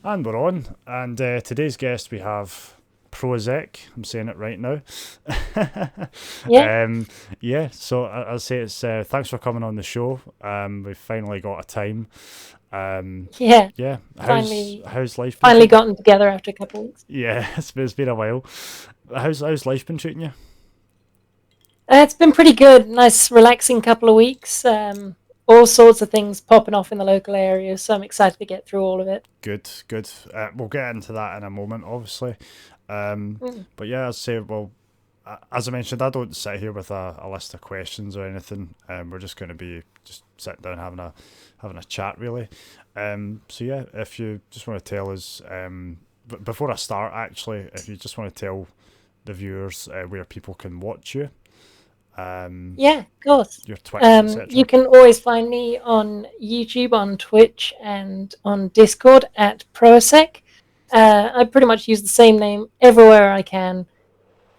And we're on. And today's guest we have Proazek. I'm saying it right now. Yeah, um, yeah, so I'll say it's thanks for coming on the show. We've finally got a time. Um, yeah. yeah, how's Finally, how's life been finally treating you? gotten together after a couple of weeks. Yeah, it's been a while. How's life been treating you? It's been pretty good. Nice, relaxing couple of weeks. All sorts of things popping off in the local area, so I'm excited to get through all of it. Good, good. We'll get into that in a moment, obviously. Um, Mm. but yeah, I'd say, well, as I mentioned, I don't sit here with a list of questions or anything. We're just going to be just sitting down having a chat, really. So yeah, if you just want to tell us, before I start, actually, if you just want to tell the viewers where people can watch you, um, Yeah, of course. your Twitch, You etc. can always find me on YouTube, on Twitch, and on Discord at Proasek. I pretty much use the same name everywhere I can.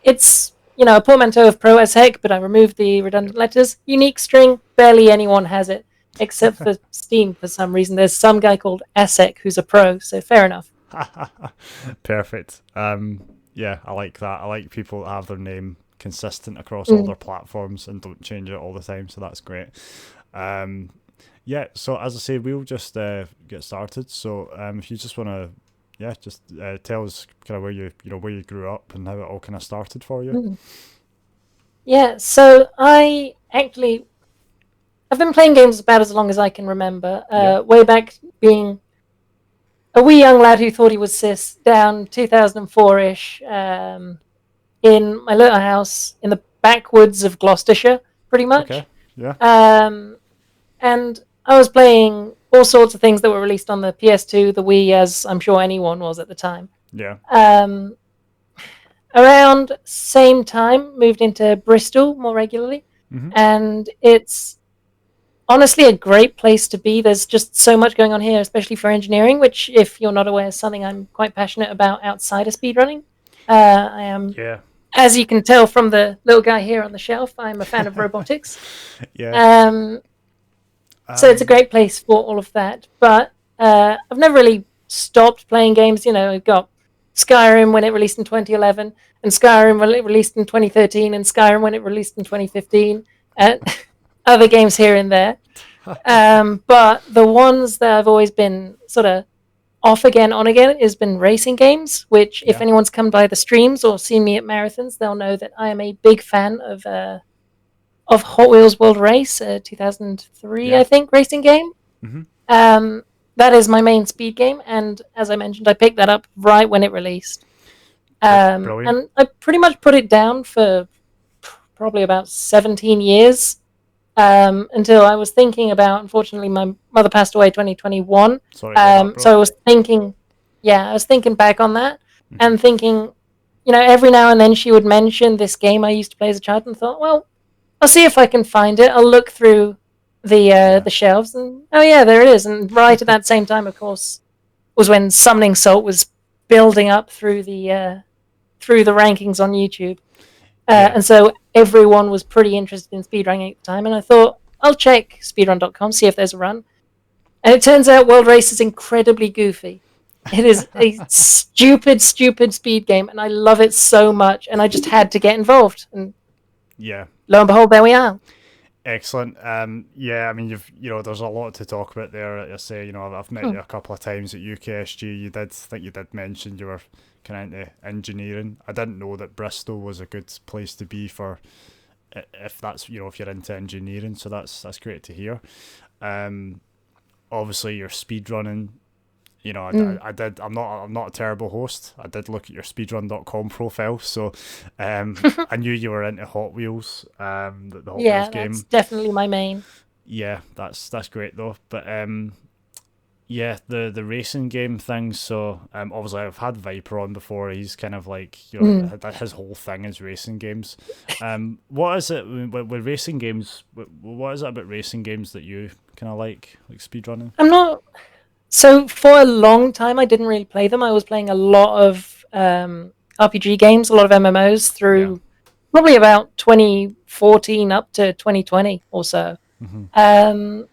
It's, a portmanteau of Proazek, but I removed the redundant Yep. letters. Unique string, barely anyone has it, except for Steam for some reason. There's some guy called Asek who's a pro, so fair enough. Perfect. Yeah, I like that. I like people that have their name consistent across all Mm. their platforms and don't change it all the time. So that's great. Um, yeah. So as I say, we'll just get started. So if you just want to, yeah, just tell us kind of where where you grew up and how it all kind of started for you. Mm. Yeah, so I've been playing games about as long as I can remember. Yeah. Way back being a wee young lad who thought he was cis, down 2004-ish, in my little house in the backwoods of Gloucestershire, pretty Okay. much. Yeah. Um, and I was playing all sorts of things that were released on the PS2, the Wii, as I'm sure anyone was at the time. Yeah. Um, Around same time, moved into Bristol more regularly, Mhm. and it's honestly a great place to be. There's just so much going on here, especially for engineering, which, if you're not aware, is something I'm quite passionate about outside of speedrunning. I am, Yeah. as you can tell from the little guy here on the shelf, I'm a fan of robotics. Yeah. Um, so it's a Um. great place for all of that. But I've never really stopped playing games. I've got Skyrim when it released in 2011, and Skyrim when it released in 2013, and Skyrim when it released in 2015, and other games here and there. But the ones that I've always been sort of off again, on again, has been racing games. Which, if Yeah. anyone's come by the streams or seen me at marathons, they'll know that I am a big fan of Hot Wheels World Race, 2003, Yeah. I think, racing game. Mhm. Um, that is my main speed game, and as I mentioned, I picked that up right when it released. Brilliant. And I pretty much put it down for probably about 17 years, until I was thinking about, unfortunately, my mother passed away 2021. Sorry about that, So bro. I was thinking, yeah, I was thinking back on that Mhm. and thinking, every now and then she would mention this game I used to play as a child, and thought, well, I'll see if I can find it. I'll look through Yeah. the shelves, and oh yeah, there it is. And right at that same time, of course, was when Summoning Salt was building up through the rankings on YouTube, Yeah. and so everyone was pretty interested in speedrunning at the time. And I thought, I'll check speedrun.com, see if there's a run. And it turns out World Race is incredibly goofy. It is a stupid, stupid speed game, and I love it so much. And I just had to get involved, and Yeah. lo and behold, there we are. Excellent. Yeah, I mean, there's a lot to talk about there. Like I say, I've met Hmm. you a couple of times at UKSG. You did mention you were kind of into engineering. I didn't know that Bristol was a good place to be for if that's if you're into engineering. So that's great to hear. Um, Obviously you're speed running. Mm. I did. I'm not a terrible host. I did look at your speedrun.com profile, so I knew you were into Hot Wheels, the Hot Wheels Yeah, that's game. definitely my main. Yeah, that's great though. But yeah, the racing game thing. So obviously I've had Viper on before. He's kind of like Mm. his whole thing is racing games. What is it with racing games? What is it about racing games that you kind of like speedrunning? I'm not. So for a long time, I didn't really play them. I was playing a lot of RPG games, a lot of MMOs Yeah. through probably about 2014 up to 2020 or so. Hmm. Um,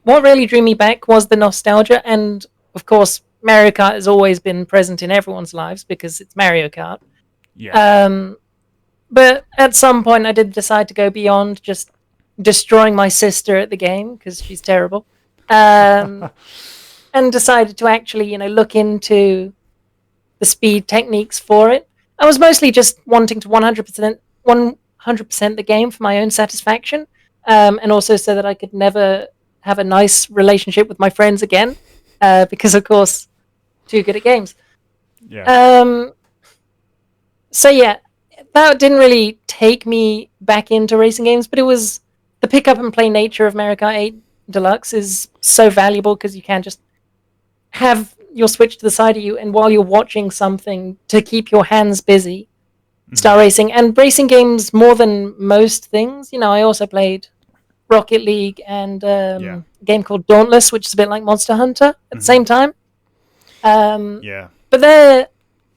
what really drew me back was the nostalgia, and of course, Mario Kart has always been present in everyone's lives because it's Mario Kart. Yeah. Um, but at some point, I did decide to go beyond just destroying my sister at the game because she's terrible, um, and decided to actually, look into the speed techniques for it. I was mostly just wanting to 100% the game for my own satisfaction, and also so that I could never have a nice relationship with my friends again, because of course, too good at games. Yeah. Um, so yeah, that didn't really take me back into racing games, but it was the pick up and play nature of Mario Kart 8 Deluxe is so valuable because you can just have your Switch to the side of you, and while you're watching something, to keep your hands busy, Hmm. start racing. And racing games, more than most things, I also played Rocket League and Yeah. a game called Dauntless, which is a bit like Monster Hunter at the Hmm. same time. Um, Yeah. but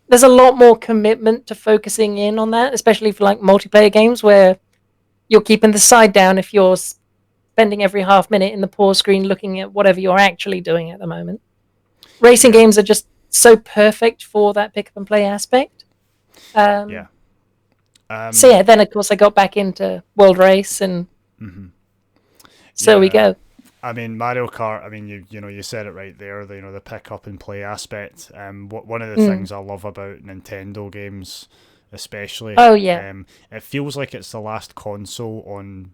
there's a lot more commitment to focusing in on that, especially for like multiplayer games where you're keeping the side down if you're spending every half minute in the pause screen looking at whatever you're actually doing at the moment. Racing Yeah. games are just so perfect for that pick up and play aspect. Yeah. Um, so Um. yeah, then of course I got back into World Race, and Mhm. so we Yeah. go. I mean, Mario Kart. I mean, you said it right there. The pick up and play aspect. One of the Mm. things I love about Nintendo games, especially, Oh yeah. it feels like it's the last console on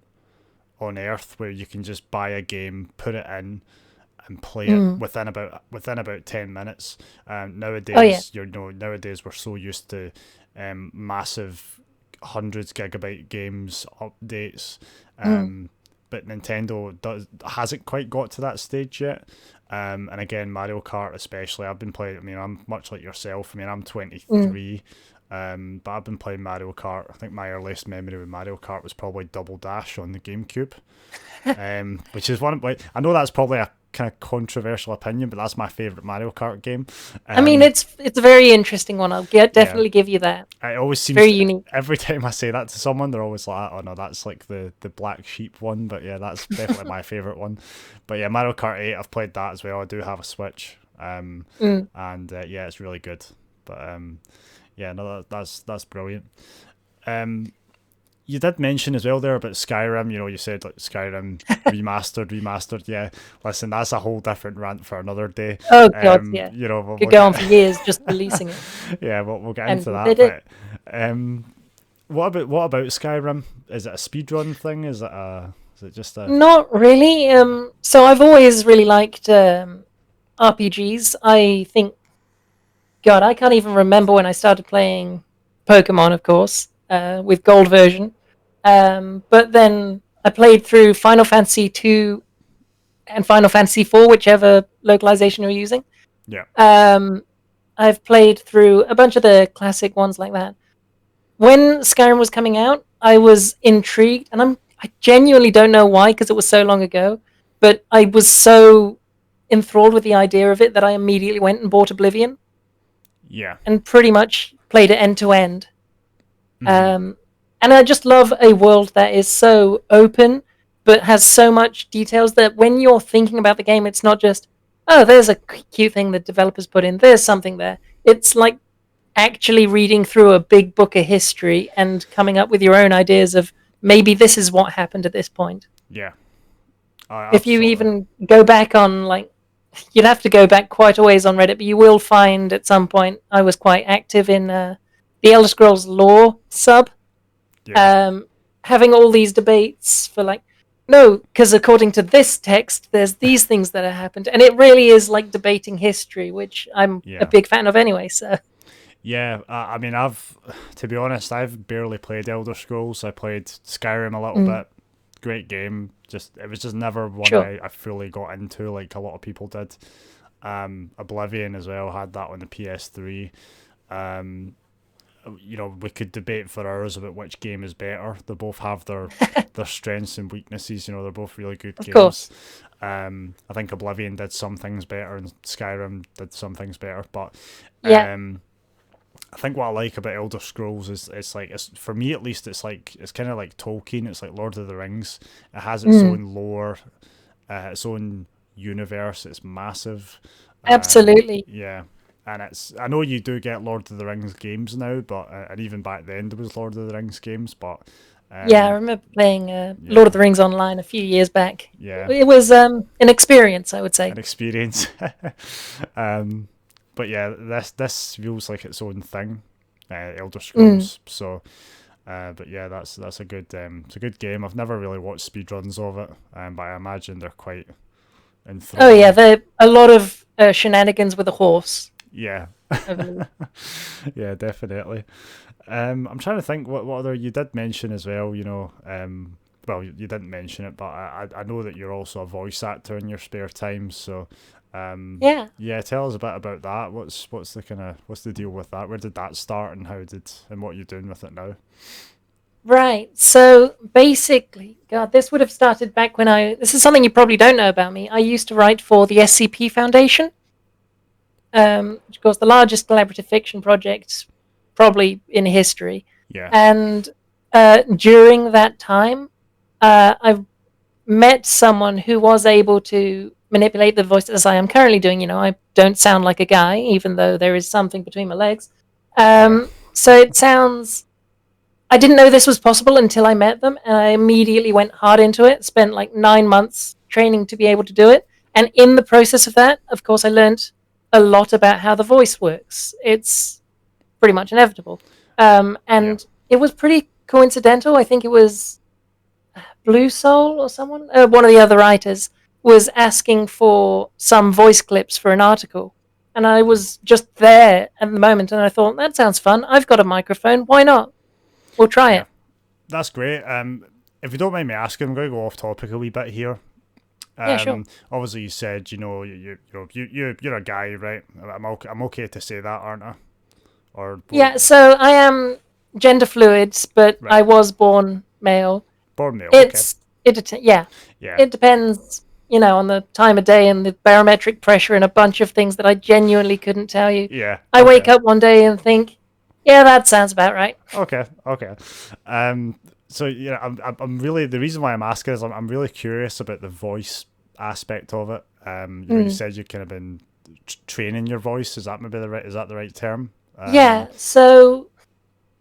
Earth where you can just buy a game, put it in, and play it Mm. within about 10 minutes. Oh yeah. Nowadays we're so used to massive hundreds gigabyte games updates. Mm. But Nintendo hasn't quite got to that stage yet. And again, Mario Kart especially, I've been playing. I mean, I'm much like yourself. I mean, I'm Mm. 23, but I've been playing Mario Kart. I think my earliest memory with Mario Kart was probably Double Dash on the GameCube, which is one. Like, I know that's probably a kind of controversial opinion, but that's my favorite Mario Kart game. I mean, Um, it's a very interesting one. I'll yeah, definitely give you that. it always It's seems very to, unique. every time I say that to someone, they're always like, "Oh no, that's like the black sheep one." But yeah, that's definitely my favorite one. But yeah, Mario Kart 8, I've played that as well. I do have a Switch, Mm. and yeah, it's really good. But yeah, no, that's brilliant. Um, you did mention as well there about Skyrim. You said like Skyrim remastered. Yeah, listen, that's a whole different rant for another day. Oh god, yeah. We'll Could go on get for years just releasing it, yeah, we'll get and into we that. did it. But what about Skyrim? Is it a speedrun thing? Is it just a Not really. So I've always really liked RPGs. I think, God, I can't even remember when I started playing Pokemon, of course, with Gold version. But then I played through Final Fantasy 2 and Final Fantasy 4, whichever localization you're using. yeah Um, I've played through a bunch of the classic ones like that. When Skyrim was coming out, I was intrigued, and I genuinely don't know why because it was so long ago, but I was so enthralled with the idea of it that I immediately went and bought Oblivion yeah and pretty much played it end to end. mm-hmm. Um, and I just love a world that is so open, but has so much details that when you're thinking about the game, it's not just, oh, there's a cute thing the developers put in, there's something there. It's like actually reading through a big book of history and coming up with your own ideas of maybe this is what happened at this point. Yeah, If you absolutely. even go back on, like, you'd have to go back quite a ways on Reddit, but you will find at some point I was quite active in the Elder Scrolls lore sub, Yeah, um, having all these debates for like, no, because according to this text, there's these things that have happened, and it really is like debating history, which I'm a yeah, big fan of anyway. So, yeah. I mean, to be honest, I've barely played Elder Scrolls. I played Skyrim a little mm, bit. Great game. Just it was just never one sure. I fully got into like a lot of people did. Oblivion as well had that on the PS3. Um, we could debate for hours about which game is better. They both have their strengths and weaknesses. They're both really good Of games. course. I think Oblivion did some things better and Skyrim did some things better. But Yeah. I think what I like about Elder Scrolls is it's for me at least it's kind of like Tolkien. It's like Lord of the Rings. It has its Mm, own lore, its own universe. It's massive. Absolutely. Yeah, and I know you do get Lord of the Rings games now, but and even back then there was Lord of the Rings games, but Yeah, I um, remember playing Lord yeah, of the Rings online a few years back. yeah, It was an experience, I would say. an experience. um, but yeah, this feels like its own thing, Elder Mm. Scrolls. So, but yeah, that's a good it's a good game. I've never really watched speedruns of it, but I imagine they're quite Oh yeah, enthralling. there a lot of shenanigans with a horse, Yeah, I believe. yeah, definitely. I'm trying to think what other you did mention as well. You know, well, you didn't mention it, but I know that you're also a voice actor in your spare time. So, Yeah. yeah, tell us a bit about that. What's the kind of what's the deal with that? Where did that start, and and what you're doing with it now? Right. So basically, God, this would have started back when this is something you probably don't know about me. I used to write for the SCP Foundation, which of course the largest collaborative fiction project probably in history. Yeah, And during that time, I met someone who was able to manipulate the voice as I am currently doing. You know, I don't sound like a guy, even though there is something between my legs. yeah, So it sounds. I didn't know this was possible until I met them, and I immediately went hard into it. Spent like 9 months training to be able to do it, and in the process of that, of course, I learned a lot about how the voice works. It's pretty much inevitable, yeah, and it was pretty coincidental. I think it was Blue Soul or someone, one of the other writers, was asking for some voice clips for an article. And I was just there at the moment, and I thought, that sounds fun. I've got a microphone. Why not? We'll try yeah. it. That's great. If you don't mind me asking, I'm going to go off topic a wee bit here. Yeah, sure. Obviously you said you're a guy, right? I'm okay to say that, aren't I? Or Yeah, so I am gender fluid, but I right, was born male. born male. Okay, It's yeah, yeah, it depends, on the time of day and the barometric pressure and a bunch of things that I genuinely couldn't tell you. yeah. I wake Okay, up one day and think, yeah, that sounds about right. okay. Um, so yeah, I'm really the reason why I'm asking is I'm really curious about the voice aspect of it. You Mm. said you've kind of been training your voice. Is that maybe is that the right term? Yeah, so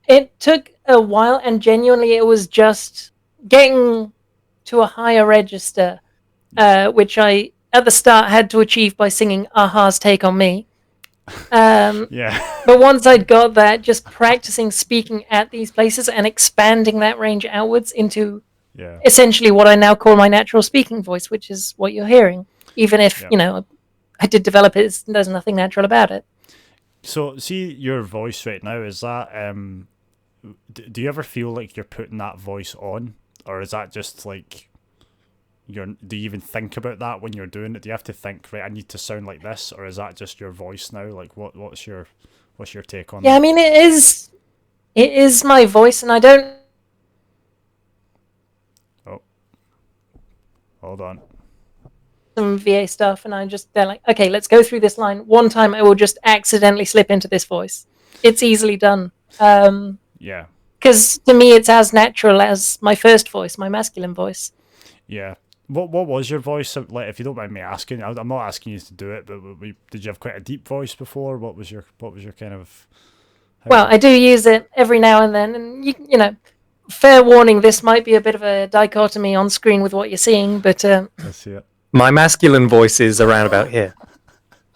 it took a while, and genuinely, it was just getting to a higher register, which I at the start had to achieve by singing Aha's Take on Me. Um, Yeah, but once I'd got that, just practicing speaking at these places and expanding that range outwards into yeah, essentially what I now call my natural speaking voice, which is what you're hearing. Even if, yeah. I did develop it, there's nothing natural about it. So see your voice right now. Is that do you ever feel like you're putting that voice on, or is that just like do you even think about that when you're doing it? Do you have to think, right, I need to sound like this, or is that just your voice now? Like what's your take on Yeah, I that? mean, it is my voice, and I don't. Oh, hold on. Some VA stuff, and they're like, okay, let's go through this line. One time, I will just accidentally slip into this voice. It's easily done. Yeah, Because to me, it's as natural as my first voice, my masculine voice. yeah. What was your voice like? If you don't mind me asking, I'm not asking you to do it, but did you have quite a deep voice before? What was your kind of how Well, did I do use it every now and then, and fair warning, this might be a bit of a dichotomy on screen with what you're seeing, but I see it? My masculine voice is around about here.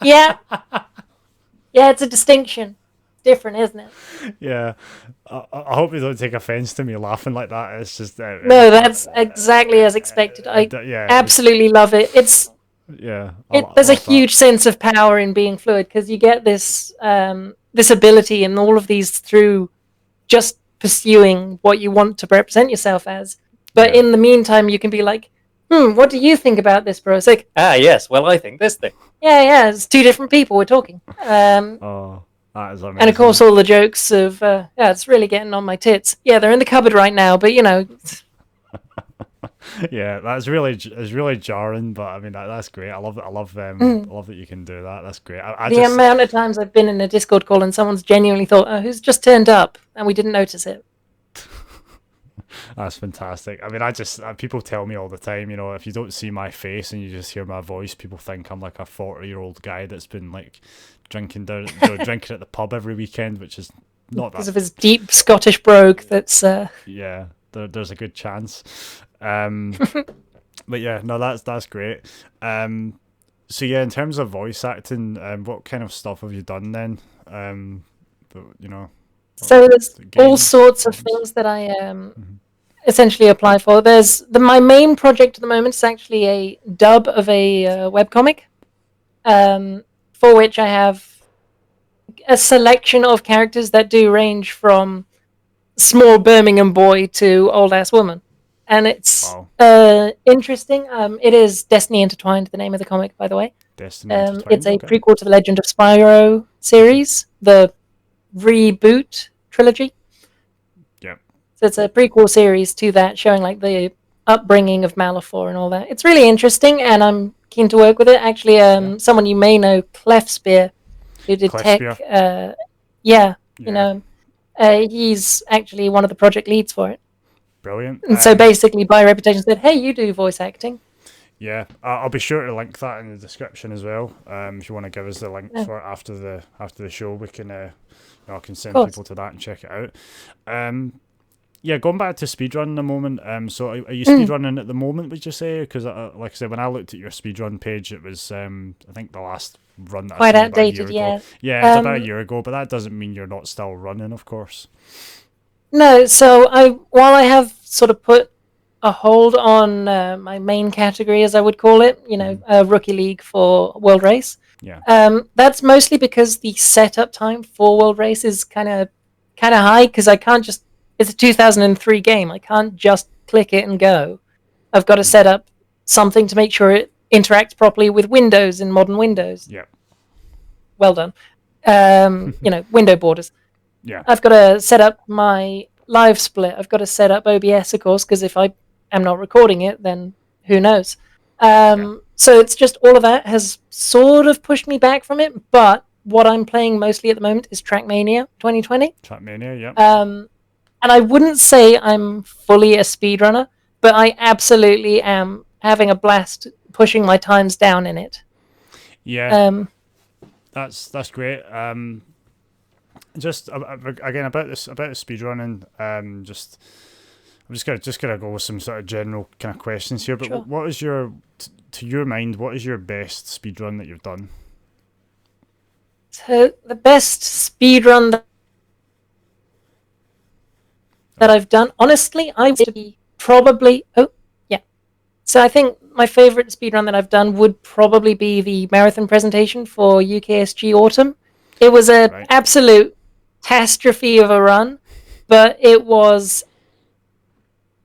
yeah, yeah, it's a distinction. Different, isn't it? Yeah, I hope you don't take offense to me laughing like that. It's just No, that's exactly as expected. I yeah, absolutely love it. yeah. I There's a love that. huge sense of power in being fluid because you get this ability and all of these through just pursuing what you want to represent yourself as. But Yeah. in the meantime, you can be like, what do you think about this, Proasek? Ah, yes. Well, I think this thing. Yeah, it's two different people we're talking. Oh, that is And of course, amazing. all the jokes of, yeah, it's really getting on my tits. Yeah, they're in the cupboard right now, but Yeah, it's really jarring, but I mean that's great. I love it. I love that you can do that. That's great. I the just amount of times I've been in a Discord call and someone's genuinely thought, oh, who's just turned up? And we didn't notice it. That's fantastic. I mean, people tell me all the time, if you don't see my face and you just hear my voice, people think I'm like a 40-year-old guy that's been like drinking drinking at the pub every weekend, which is not Because that. of his deep Scottish brogue, that's Yeah, there's a good chance. But yeah, no, that's great. So yeah, in terms of voice acting, what kind of stuff have you done then? But, so there's the all games, sorts of films? things that I essentially apply for. There's my main project at the moment is actually a dub of a webcomic, for which I have a selection of characters that do range from small Birmingham boy to old ass woman, and it's Wow, interesting. It is Destiny Intertwined, the name of the comic, by the way. Destiny It's Intertwined. a Okay. prequel to the Legend of Spyro series, the reboot trilogy. Yeah. So it's a prequel series to that, showing like the upbringing of Malifaux and all that. It's really interesting, and I'm keen to work with it. Actually, Yeah. someone you may know, Clefspear, who did Clefspear. Tech. Yeah, Yeah. he's actually one of the project leads for it. Brilliant. And so basically, by reputation, said, "Hey, you do voice acting." Yeah, I'll be sure to link that in the description as well. If you want to give us the link Yeah. for it after the show, we can I can send course. people to that and check it out. Yeah, going back to speedrunning a moment. So are you speedrunning at the moment? Would you say? Because like I said, when I looked at your speedrun page, it was I think the last run that Quite I seen about a year outdated, ago. yeah. Yeah, it's about a year ago, but that doesn't mean you're not still running, of course. No, so while I have sort of put a hold on my main category, as I would call it, Rookie League for World Race. Yeah. That's mostly because the setup time for World Race is kind of high, because I can't just. It's a 2003 game. I can't just click it and go. I've got to set up something to make sure it interacts properly with Windows in modern Windows. Yeah. Well done. Window borders. Yeah. I've got to set up my live split. I've got to set up OBS, of course, because if I am not recording it, then who knows? So it's just all of that has sort of pushed me back from it. But what I'm playing mostly at the moment is Trackmania 2020. Trackmania, yeah. And I wouldn't say I'm fully a speedrunner, but I absolutely am having a blast pushing my times down in it. Yeah. That's great. Just again about the speedrunning. I'm just gonna go with some sort of general kind of questions here. But Sure. what is to your mind? What is your best speedrun that you've done? So the best speedrun that I've done, honestly, I would be probably. Oh, yeah. So I think my favorite speedrun that I've done would probably be the marathon presentation for UKSG Autumn. It was an absolute catastrophe of a run, but it was.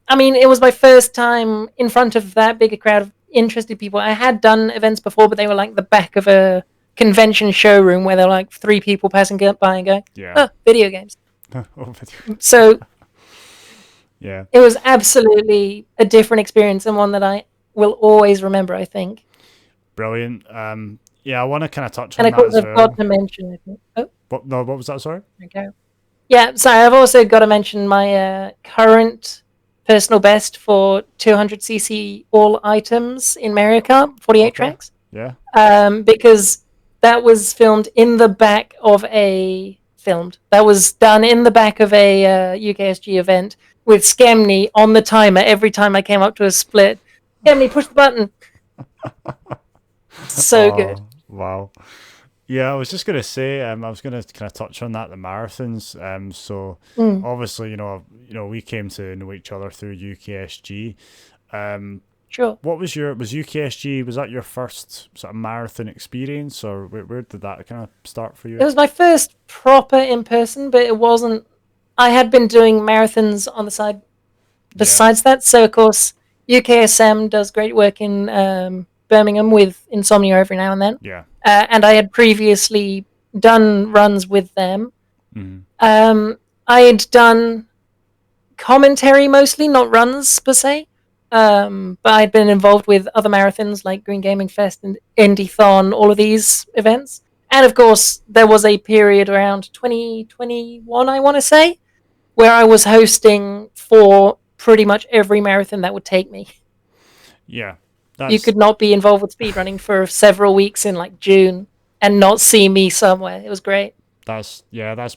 I mean, it was my first time in front of that big a crowd of interested people. I had done events before, but they were like the back of a convention showroom where there were like 3 people passing by and going, "Oh, video games." So yeah, it was absolutely a different experience and one that I will always remember, I think. Brilliant. Yeah, I want to kind of touch on that as well. And of course, I've got to mention. What was that? Sorry. Okay. Yeah, sorry. I've also got to mention my current personal best for 200cc all items in Mario Kart 48 tracks. Yeah. Because that was filmed in the back of a that was done in the back of a UKSG event with Skemney on the timer every time I came up to a split. Skemney, push the button. So good. Wow. Yeah, I was just gonna say, I was gonna kind of touch on that, the marathons. So obviously, we came to know each other through UKSG. Sure. What was UKSG? Was that your first sort of marathon experience, or where did that kind of start for you? It was my first proper in person, but it wasn't. I had been doing marathons on the side besides that. So of course, UKSM does great work in Birmingham with Insomnia every now and then. Yeah. And I had previously done runs with them. Mm-hmm. I had done commentary mostly, not runs per se. But I'd been involved with other marathons like Green Gaming Fest and Indython, all of these events. And of course, there was a period around 2021, I want to say, where I was hosting for pretty much every marathon that would take me. Yeah, You that's could not be involved with speedrunning for several weeks in like June and not see me somewhere. It was great. that's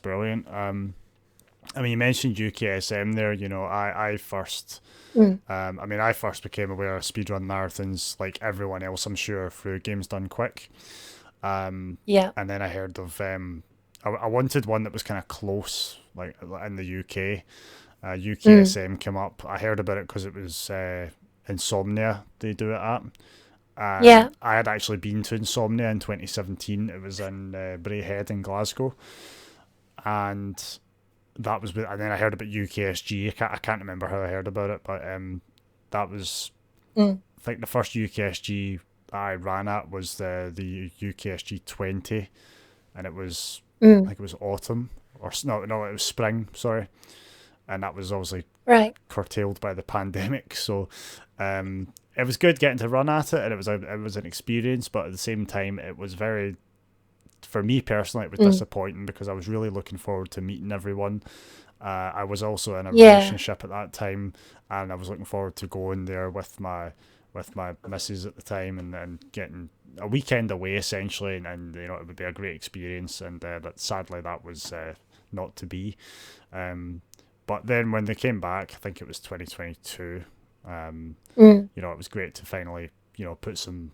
brilliant. I mean, you mentioned UKSM there. You know, I first. Mm. I first became aware of speedrun marathons like everyone else, I'm sure, through Games Done Quick. Yeah. And then I heard of I wanted one that was kind of close, like in the UK. UKSM came up. I heard about it because it was Insomnia they do it at. Yeah. I had actually been to Insomnia in 2017. It was in Braehead in Glasgow, and that was. And then I heard about UKSG. I can't remember how I heard about it, but that was. Mm. I think the first UKSG I ran at was the UKSG 20, and it was I think it was autumn or no, it was spring. Sorry, and that was obviously Right. curtailed by the pandemic. So it was good getting to run at it, and it was an experience. But at the same time, it was very, for me personally, it was disappointing because I was really looking forward to meeting everyone. I was also in a relationship at that time, and I was looking forward to going there with my missus at the time, and getting a weekend away essentially, and you know it would be a great experience. And but sadly, that was not to be. But then when they came back, I think it was 2022. You know, it was great to finally, you know, put some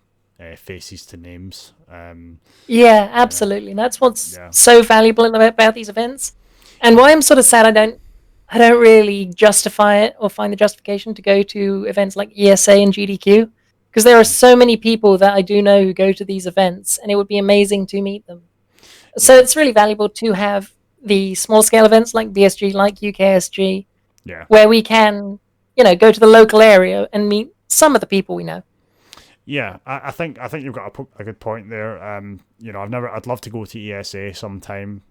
faces to names. Yeah, absolutely. That's what's Yeah. so valuable about these events. And why I'm sort of sad I don't really justify it or find the justification to go to events like ESA and GDQ, because there are so many people that I do know who go to these events, and it would be amazing to meet them. So Yeah. it's really valuable to have the small scale events like BSG, like UKSG, Yeah. where we can, you know, go to the local area and meet some of the people we know. Yeah, I think you've got a good point there. You know, I'd love to go to ESA sometime.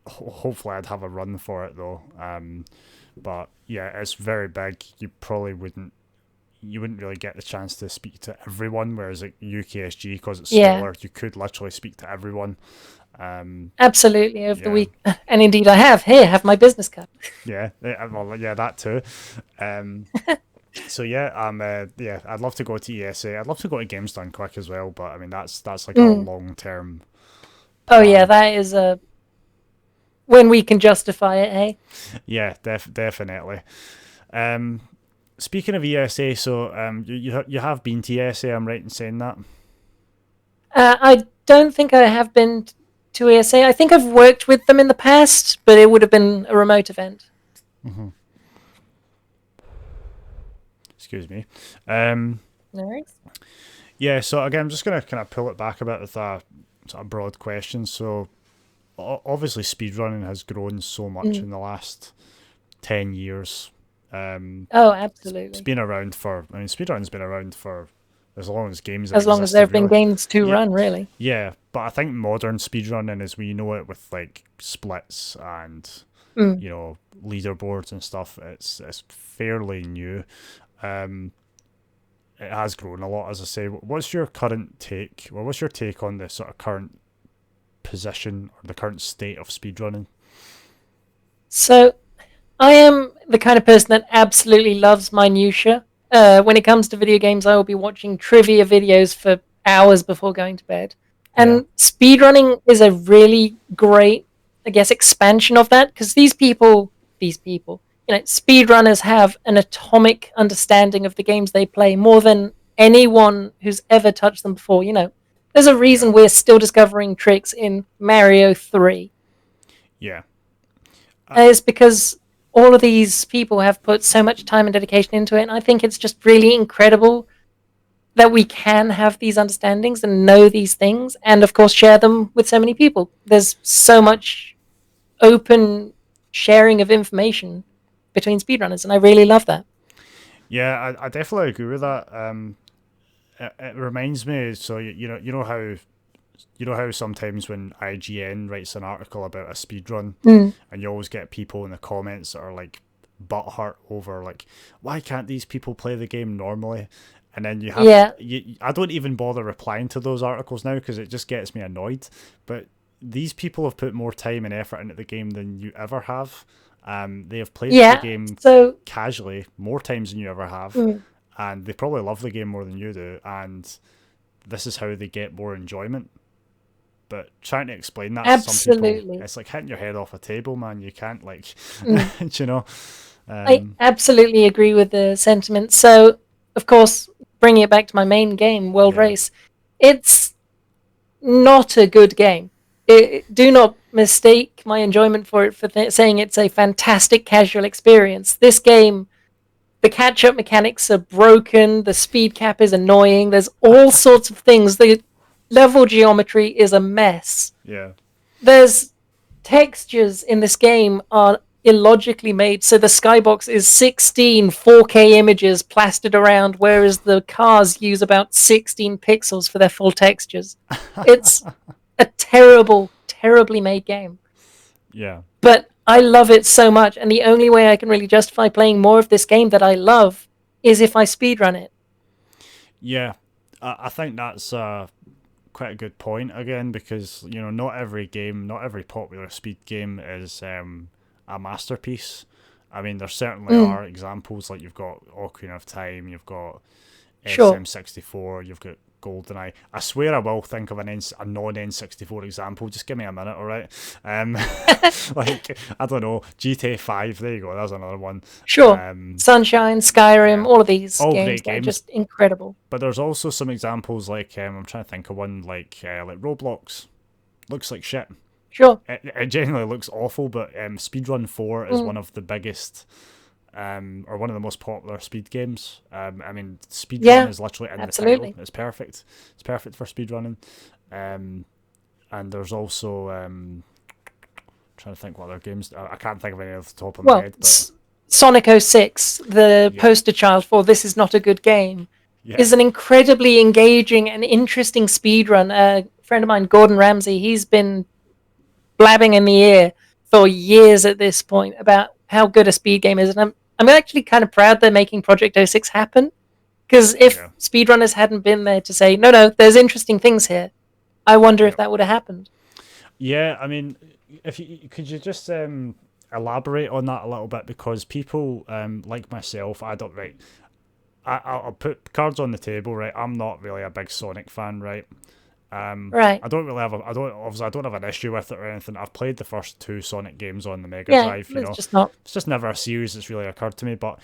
Hopefully, I'd have a run for it though. But yeah, it's very big. You wouldn't really get the chance to speak to everyone. Whereas like UKSG, because it's smaller, you could literally speak to everyone. Absolutely, over the Yeah. week, and indeed, I have my business card. Yeah, well, yeah, that too. So yeah, I'd love to go to ESA. I'd love to go to Games Done Quick as well, but I mean that's like a long term. Oh yeah, that is a when we can justify it, hey. Yeah, definitely. Speaking of ESA, so you have been to ESA. I'm right in saying that. I don't think I have been to ESA. I think I've worked with them in the past, but it would have been a remote event. Mm-hmm. Excuse me. No worries. Yeah, so again, I'm just going to kind of pull it back a bit with a sort of broad question. So obviously speedrunning has grown so much in the last 10 years. Oh, absolutely. It's been around for, I mean, speedrunning's been around for as long as games have as long as existed, there have been really. games to run, really. Yeah, but I think modern speedrunning, as we know it, with like splits and you know leaderboards and stuff, it's fairly new. It has grown a lot, as I say. What's your current take, or what's your take on the sort of current position or the current state of speedrunning? So, I am the kind of person that absolutely loves minutia. When it comes to video games, I will be watching trivia videos for hours before going to bed. And speedrunning is a really great, I guess, expansion of that, because these people, you know, speedrunners have an atomic understanding of the games they play more than anyone who's ever touched them before. You know, there's a reason we're still discovering tricks in Mario 3. Yeah. It's because all of these people have put so much time and dedication into it, and I think it's just really incredible that we can have these understandings and know these things, and of course share them with so many people. There's so much open sharing of information between speedrunners, and I really love that. Yeah, I definitely agree with that. It reminds me, so you know how sometimes when IGN writes an article about a speedrun, and you always get people in the comments that are like butthurt over like, why can't these people play the game normally? And then you have I don't even bother replying to those articles now because it just gets me annoyed. But these people have put more time and effort into the game than you ever have, They have played the Yeah. game So casually more times than you ever have, and they probably love the game more than you do, and this is how they get more enjoyment. But trying to explain that to some people, absolutely. it's like hitting your head off a table, man. You can't, like, Mm. you know. I absolutely agree with the sentiment. So, of course, bringing it back to my main game, World Yeah. Race, it's not a good game. Do not mistake my enjoyment for it for saying it's a fantastic casual experience. This game, the catch-up mechanics are broken, the speed cap is annoying, there's all sorts of things. The level geometry is a mess. Yeah. There's textures in this game are illogically made. So the skybox is 16 4K images plastered around, whereas the cars use about 16 pixels for their full textures. It's a terribly made game. Yeah. But I love it so much, and the only way I can really justify playing more of this game that I love is if I speedrun it. Yeah. I think that's quite a good point again, because not every game, not every popular speed game is a masterpiece. I mean, there certainly are examples, like you've got Ocarina of Time, you've got Sure. SM64, you've got GoldenEye. I swear I will think of a non-N64 example. Just give me a minute, all right? Like, I don't know, GTA 5, there you go, that's another one. Sure. Sunshine, Skyrim, yeah. all of these All games great that are games. just incredible. But there's also some examples like, I'm trying to think of one, like Roblox. Looks like shit. Sure. It genuinely looks awful, but Speedrun 4 is one of the biggest, or one of the most popular speed games. I mean, Speedrun is literally in the title. It's perfect. It's perfect for speedrunning. And there's also, trying to think what other games. I can't think of any off the top of my head. But Sonic 06, the poster child for This Is Not a Good Game, is an incredibly engaging and interesting speedrun. A friend of mine, Gordon Ramsay, he's been blabbing in the ear for years at this point about how good a speed game is, and I'm actually kind of proud they're making Project 06 happen, because if speedrunners hadn't been there to say no, there's interesting things here, I wonder if that would have happened. Yeah, I mean, could you just elaborate on that a little bit, because people like myself, I'll put cards on the table, right? I'm not really a big Sonic fan, right? Right. I don't have an issue with it or anything. I've played the first 2 Sonic games on the Mega Drive. It's just never a series that's really occurred to me. But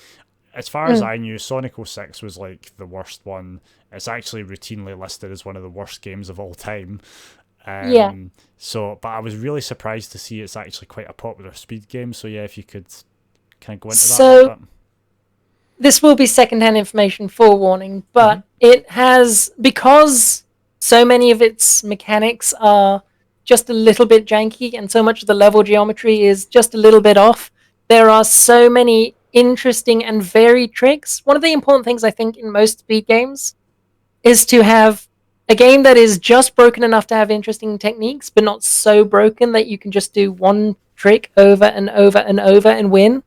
as far as I knew, Sonic 06 was like the worst one. It's actually routinely listed as one of the worst games of all time. So, but I was really surprised to see it's actually quite a popular speed game. So yeah, if you could kind of go into that a little bit. This will be secondhand information, forewarning, but it has, because so many of its mechanics are just a little bit janky and so much of the level geometry is just a little bit off, there are so many interesting and varied tricks. One of the important things I think in most speed games is to have a game that is just broken enough to have interesting techniques, but not so broken that you can just do one trick over and over and over and win.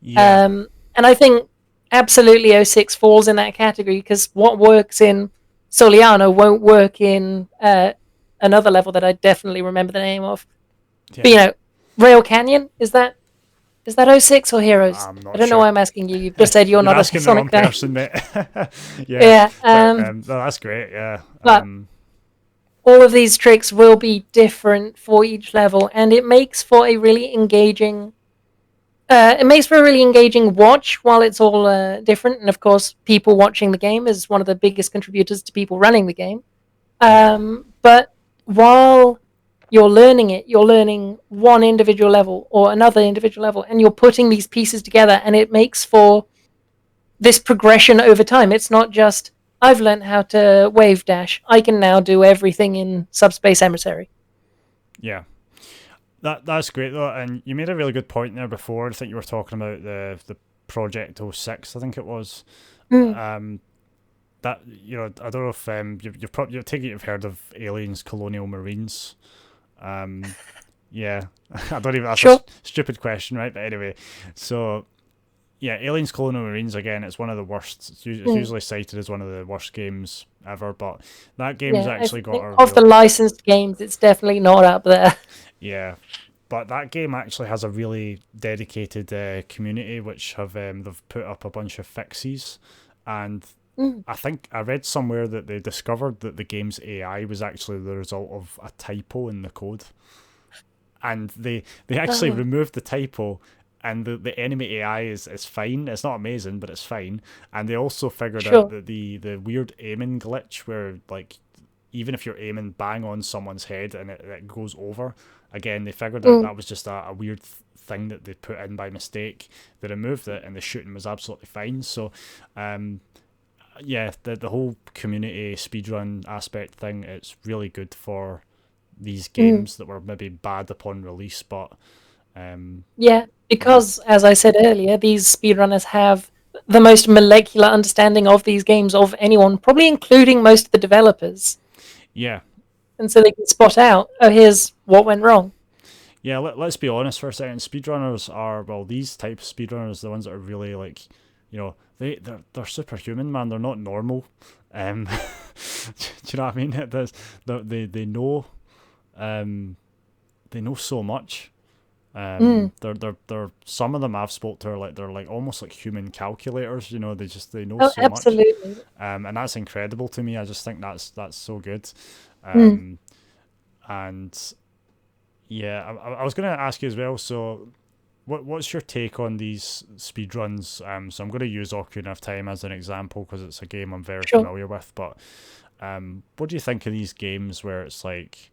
Yeah. And I think absolutely 06 falls in that category, because what works in Soliano won't work in another level that I definitely remember the name of. But Rail Canyon, is that 06 or Heroes? I'm not I don't know why I'm asking you. You've just said you're not a Sonic guy. Person, mate. No, that's great. Yeah. But all of these tricks will be different for each level, and it makes for a really engaging. Watch while it's all different, and of course, people watching the game is one of the biggest contributors to people running the game. But while you're learning it, you're learning one individual level or another individual level, and you're putting these pieces together, and it makes for this progression over time. It's not just, I've learned how to wave dash, I can now do everything in Subspace Emissary. Yeah. That's great though, and you made a really good point there before. I think you were talking about the Project 06, I think it was. That I don't know if you've taken you've heard of Aliens Colonial Marines. Yeah, I don't even. That's a stupid question, right? But anyway, so yeah, Aliens Colonial Marines, again, it's one of the worst. It's usually cited as one of the worst games ever, but that game's actually got of the licensed games, it's definitely not up there. Yeah, But that game actually has a really dedicated community, which have they've put up a bunch of fixes, and I think I read somewhere that they discovered that the game's AI was actually the result of a typo in the code, and they actually removed the typo. And the enemy AI is fine. It's not amazing, but it's fine. And they also figured out that the weird aiming glitch where, like, even if you're aiming bang on someone's head and it goes over, again, they figured out that was just a weird thing that they put in by mistake. They removed it and the shooting was absolutely fine. So, yeah, the whole community speedrun aspect thing, it's really good for these games that were maybe bad upon release, but... yeah, because, as I said earlier, these speedrunners have the most molecular understanding of these games of anyone, probably including most of the developers. Yeah. And so they can spot out, oh, here's what went wrong. Yeah, let's be honest for a second. Speedrunners are, well, these types of speedrunners, the ones that are really, like, you know, they're superhuman, man. They're not normal. Do you know what I mean? They know, they know so much. They're some of them I've spoke to are like they're like almost like human calculators. You know, they know so absolutely. much. And that's incredible to me. I just think that's so good. And yeah, I was going to ask you as well. So, what's your take on these speedruns? So I'm going to use Ocarina of Time as an example because it's a game I'm very familiar with. But what do you think of these games where it's like,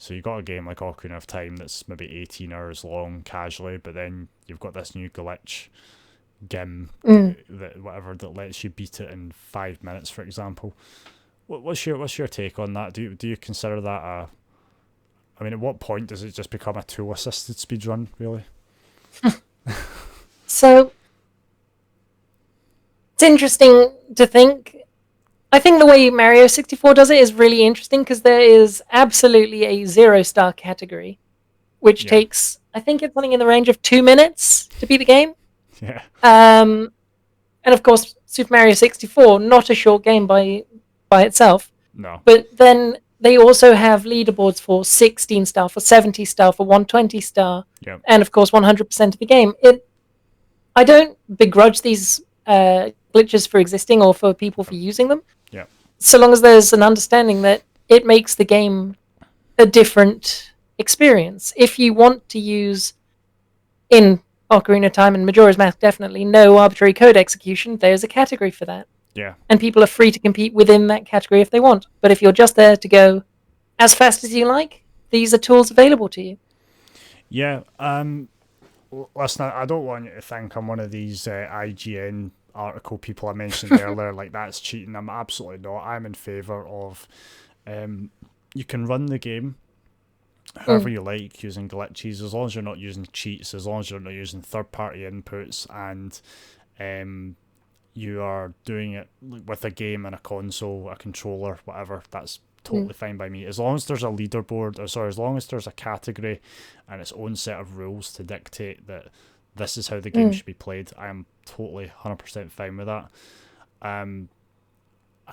so you got a game like Ocarina of Time that's maybe 18 hours long casually, but then you've got this new glitch, GIM, that lets you beat it in 5 minutes, for example. What's your take on that? Do you consider that a... I mean, at what point does it just become a tool-assisted speedrun, really? So, it's interesting to think. I think the way Mario 64 does it is really interesting because there is absolutely a 0-star category, which takes, I think it's something in the range of 2 minutes to beat the game. Yeah. And of course, Super Mario 64, not a short game by itself. No. But then they also have leaderboards for 16 star, for 70 star, for 120 star, and of course 100% of the game. I don't begrudge these glitches for existing or for people for using them. Yeah. So long as there's an understanding that it makes the game a different experience. If you want to use in Ocarina of Time and Majora's Mask, definitely no arbitrary code execution, there's a category for that. Yeah. And people are free to compete within that category if they want. But if you're just there to go as fast as you like, these are tools available to you. Yeah. Listen, I don't want you to think I'm one of these IGN article people I mentioned earlier, like that's cheating. I'm absolutely not. I'm in favour of you can run the game however you like using glitches, as long as you're not using cheats, as long as you're not using third-party inputs, and you are doing it with a game and a console, a controller, whatever. That's totally fine by me, as long as there's a leaderboard, as long as there's a category and its own set of rules to dictate that this is how the game should be played. I am totally 100% fine with that. I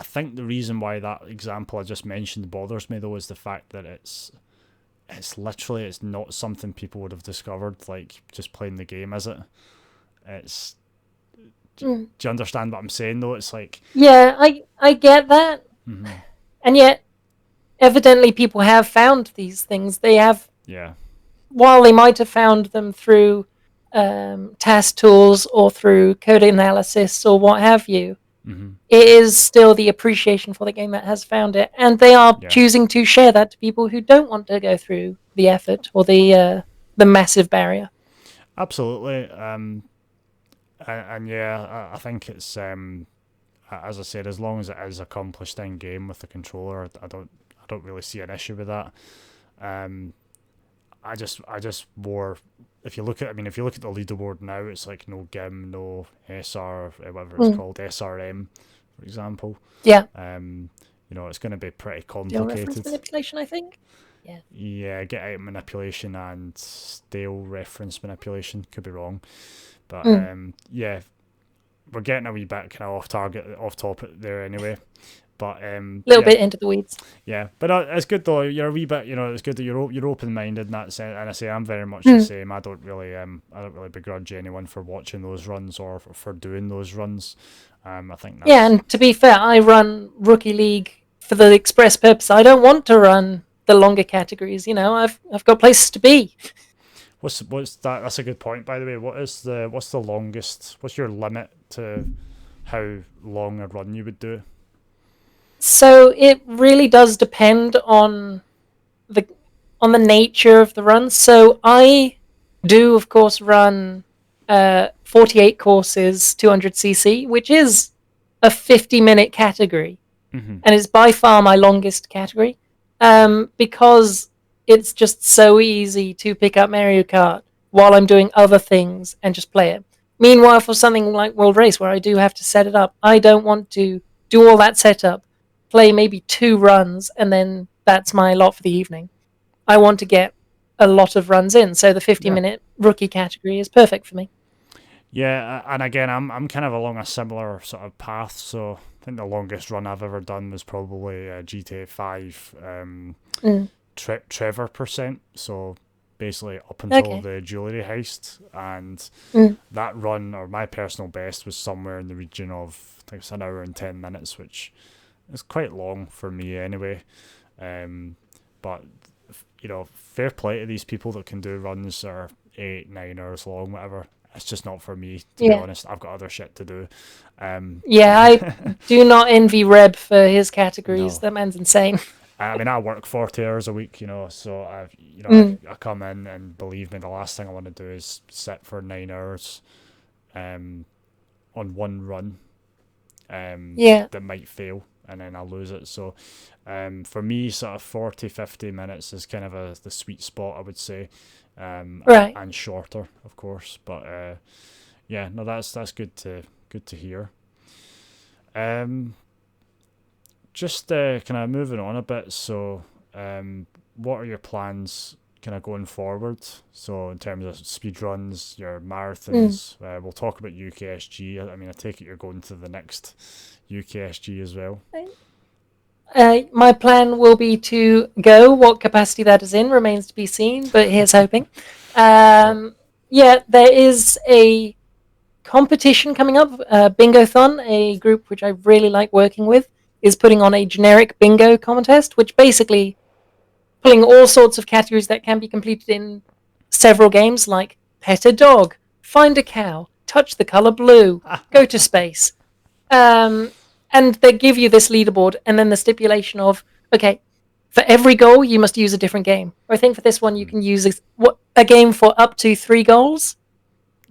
think the reason why that example I just mentioned bothers me though is the fact that it's not something people would have discovered like just playing the game, is it? It's do you understand what I'm saying though? It's like, yeah, I get that. And yet evidently people have found these things. They have, while they might have found them through task tools or through code analysis or what have you, it is still the appreciation for the game that has found it, and they are choosing to share that to people who don't want to go through the effort or the massive barrier. Absolutely. And yeah, I think it's as I said, as long as it is accomplished in game with the controller, I don't really see an issue with that. I just more, if you look at the leaderboard now, it's like no GIM, no SR, whatever it's called, SRM, for example. Yeah. It's going to be pretty complicated. Reference manipulation, I think. Yeah. Yeah, get out manipulation and stale reference manipulation. Could be wrong, but yeah, we're getting a wee bit kind of off topic there anyway. But little bit into the weeds. yeah, but it's good though. You're a wee bit, it's good that you're open minded in that sense. And I say I'm very much the same. I don't really begrudge anyone for watching those runs or for doing those runs. I think that's... Yeah, and to be fair, I run Rookie League for the express purpose. I don't want to run the longer categories. I've got places to be. What's that? That's a good point, by the way. What's the longest? What's your limit to how long a run you would do? So it really does depend on the nature of the run. So I do, of course, run 48 courses, 200cc, which is a 50-minute category, and it's by far my longest category, because it's just so easy to pick up Mario Kart while I'm doing other things and just play it. Meanwhile, for something like World Race, where I do have to set it up, I don't want to do all that setup, play maybe 2 runs, and then that's my lot for the evening. I want to get a lot of runs in, so the 50-minute rookie category is perfect for me. Yeah, and again, I'm kind of along a similar sort of path. So I think the longest run I've ever done was probably GTA 5 Trevor percent. So basically up until the jewelry heist, and that run, or my personal best, was somewhere in the region of, I think it's an hour and 10 minutes, which is quite long for me anyway. But fair play to these people that can do runs that are 8-9 hours long, whatever. It's just not for me, to be honest. I've got other shit to do. I do not envy Reb for his categories. No. That man's insane. I mean, I work 40 hours a week, so I come in, and believe me, the last thing I want to do is sit for 9 hours on one run that might fail, and then I'll lose it. So for me, sort of 40, 50 minutes is kind of the sweet spot, I would say. And shorter, of course, but that's good to hear. Just kind of moving on a bit. So, what are your plans kind of going forward? So, in terms of speed runs, your marathons, we'll talk about UKSG. I mean, I take it you're going to the next UKSG as well. My plan will be to go. What capacity that is in remains to be seen, but here's hoping. There is a competition coming up, Bingothon, a group which I really like working with, is putting on a generic bingo contest, which basically pulling all sorts of categories that can be completed in several games, like pet a dog, find a cow, touch the color blue, go to space. And they give you this leaderboard, and then the stipulation of, okay, for every goal, you must use a different game. Or I think for this one, you can use a game for up to 3 goals.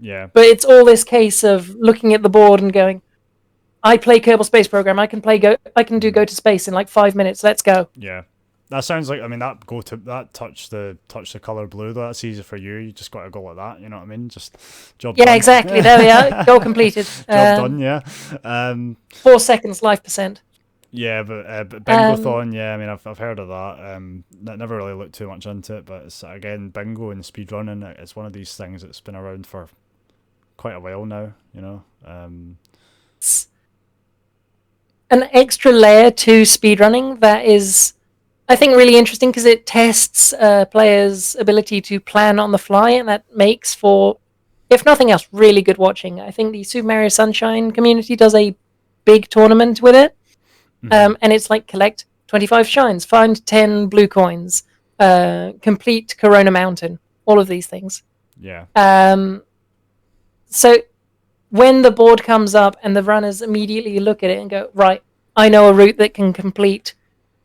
Yeah. But it's all this case of looking at the board and going, I play Kerbal Space Program. I can do Go to Space in like 5 minutes. Let's go. Yeah. That sounds like, I mean, that touch the color blue, though, that's easy for you. You just got to go like that, you know what I mean? Just job done. Yeah, exactly. There we are. Goal completed. Job done, yeah. 4 seconds, life percent. Yeah, but Bingothon, I mean, I've heard of that. Never really looked too much into it, but it's, again, bingo and speedrunning, it's one of these things that's been around for quite a while now, It's an extra layer to speedrunning that is, I think, really interesting because it tests players' ability to plan on the fly, and that makes for, if nothing else, really good watching. I think the Super Mario Sunshine community does a big tournament with it, and it's like collect 25 shines, find 10 blue coins, complete Corona Mountain, all of these things. Yeah. So when the board comes up and the runners immediately look at it and go, right, I know a route that can complete,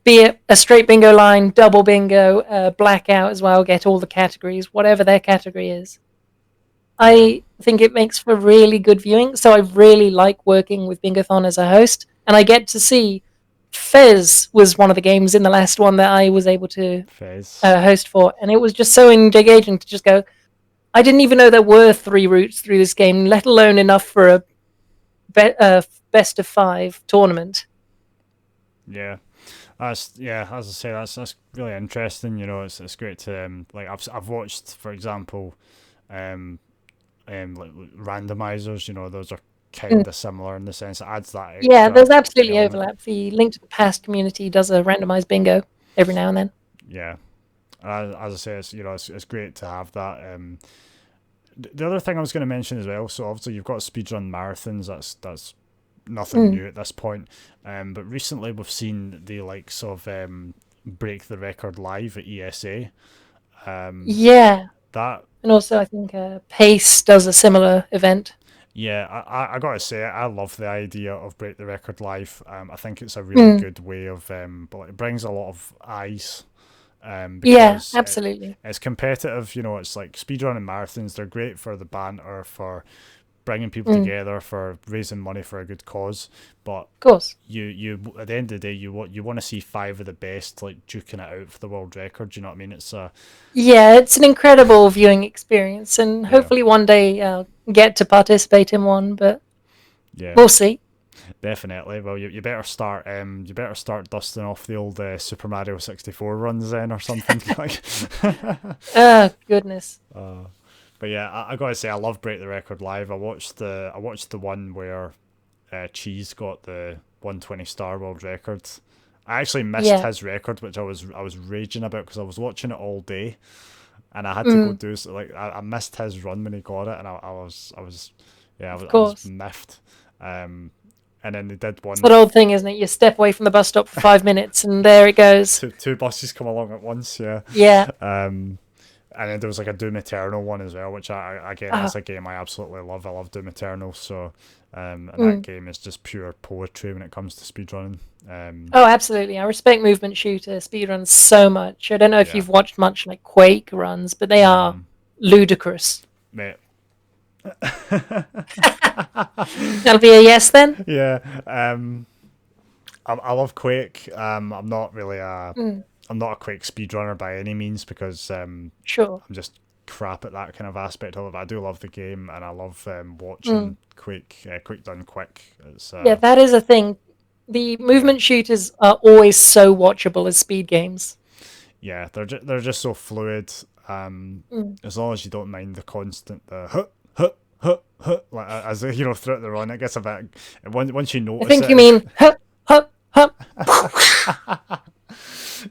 be it a straight bingo line, double bingo, blackout as well, get all the categories, whatever their category is. I think it makes for really good viewing. So I really like working with Bingothon as a host, and I get to see Fez was one of the games in the last one that I was able to host for, and it was just so engaging to just go, I didn't even know there were 3 routes through this game, let alone enough for a best of 5 tournament. Yeah. As I say, that's really interesting. It's great to I've watched, for example, like randomizers. Those are kind of similar in the sense it adds that Yeah, extra there's absolutely element. overlap. The Link to the Past community does a randomized bingo every now and then. Yeah, as I say, it's great to have that. The other thing I was going to mention as well. So obviously you've got speedrun marathons. That's nothing new at this point. But recently we've seen the likes of Break the Record Live at ESA. Yeah, That and also I think Pace does a similar event. Yeah, I gotta say, I love the idea of Break the Record Live. I think it's a really good way of, but it brings a lot of eyes. Yeah, Because absolutely. it's competitive. It's like speedrunning marathons. They're great for the banter, for bringing people together, for raising money for a good cause. But Of course. you at the end of the day, you want to see 5 of the best like duking it out for the world record. Do you know what I mean? It's Yeah, it's an incredible viewing experience, and hopefully one day I'll get to participate in one, but yeah. we'll see. Definitely. Well, you better start dusting off the old Super Mario 64 runs then or something like. Oh goodness. But yeah, I gotta say I love Break the Record Live. I watched the one where Cheese got the 120 star world record. I actually missed his record, which I was raging about because I was watching it all day, and I had to go do so. Like I missed his run when he got it, and I was miffed. And then they did one. It's that old thing, isn't it? You step away from the bus stop for 5 minutes, and there it goes. Two buses come along at once, yeah. Yeah. And then there was like a Doom Eternal one as well, which that's a game I absolutely love. I love Doom Eternal, so and that game is just pure poetry when it comes to speedrunning. Oh, absolutely. I respect movement shooter speedruns so much. I don't know if you've watched much like Quake runs, but they are ludicrous. Mate. That'll be a yes then? Yeah. I love Quake. I'm not really I'm not a Quake speedrunner by any means because sure. I'm just crap at that kind of aspect of it. But I do love the game and I love watching Quake done quick. It's, yeah, that is a thing. The movement shooters are always so watchable as speed games. Yeah, they're just so fluid. As long as you don't mind the constant like as throughout the run, it gets a bit. Once you notice, I think you mean hup.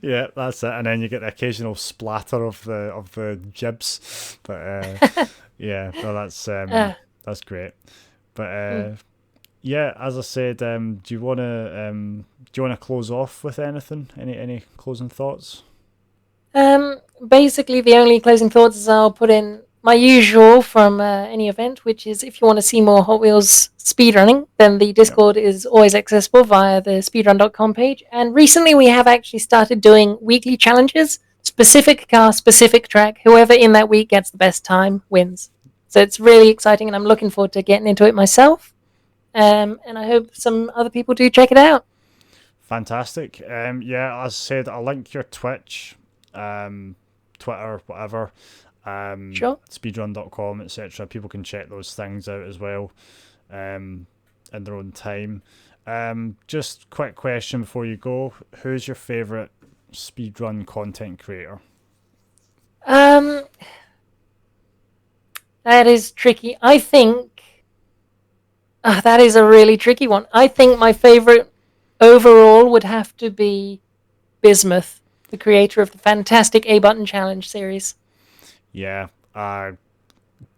Yeah, that's it. And then you get the occasional splatter of the jibs. But yeah, no, that's great. But yeah, as I said, do you wanna close off with anything? Any closing thoughts? Basically, the only closing thoughts is I'll put in my usual from any event, which is if you want to see more Hot Wheels speedrunning, then the Discord is always accessible via the speedrun.com page. And recently we have actually started doing weekly challenges, specific car, specific track. Whoever in that week gets the best time wins. So it's really exciting, and I'm looking forward to getting into it myself. And I hope some other people do check it out. Fantastic. Yeah, as I said, I'll link your Twitch, Twitter, whatever. Sure. Speedrun.com, etc. People can check those things out as well in their own time. Just quick question before you go. Who's your favourite speedrun content creator? That is tricky. I think that is a really tricky one. I think my favourite overall would have to be Bismuth, the creator of the fantastic A Button Challenge series. Yeah, I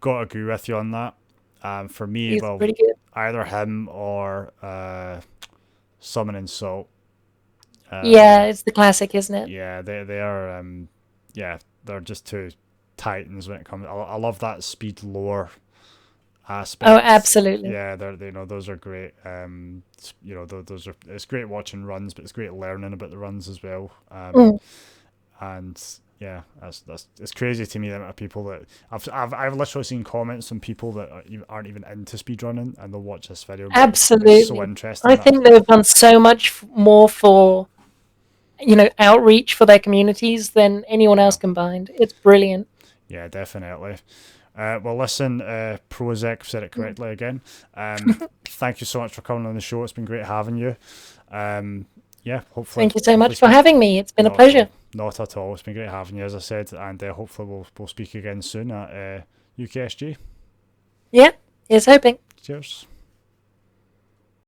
got to agree with you on that. For me, He's pretty good. Either him or Summon and Salt. Yeah, it's the classic, isn't it? Yeah, they are. They're just two titans when it comes. I love that speed lore aspect. Oh, absolutely. Yeah, those are great. Those are. It's great watching runs, but it's great learning about the runs as well. And yeah, it's crazy to me the amount of people that I've literally seen comments from people that aren't even into speedrunning and they'll watch this video. Absolutely, it's so interesting. I think they've done so much more for outreach for their communities than anyone else combined. It's brilliant. Yeah, definitely. Well, listen, Proazek said it correctly again. Thank you so much for coming on the show. It's been great having you. Yeah, hopefully. Thank you so much for having me. It's been a pleasure. Not at all. It's been great having you, as I said, and hopefully we'll speak again soon at UKSG. Yeah, here's hoping. Cheers.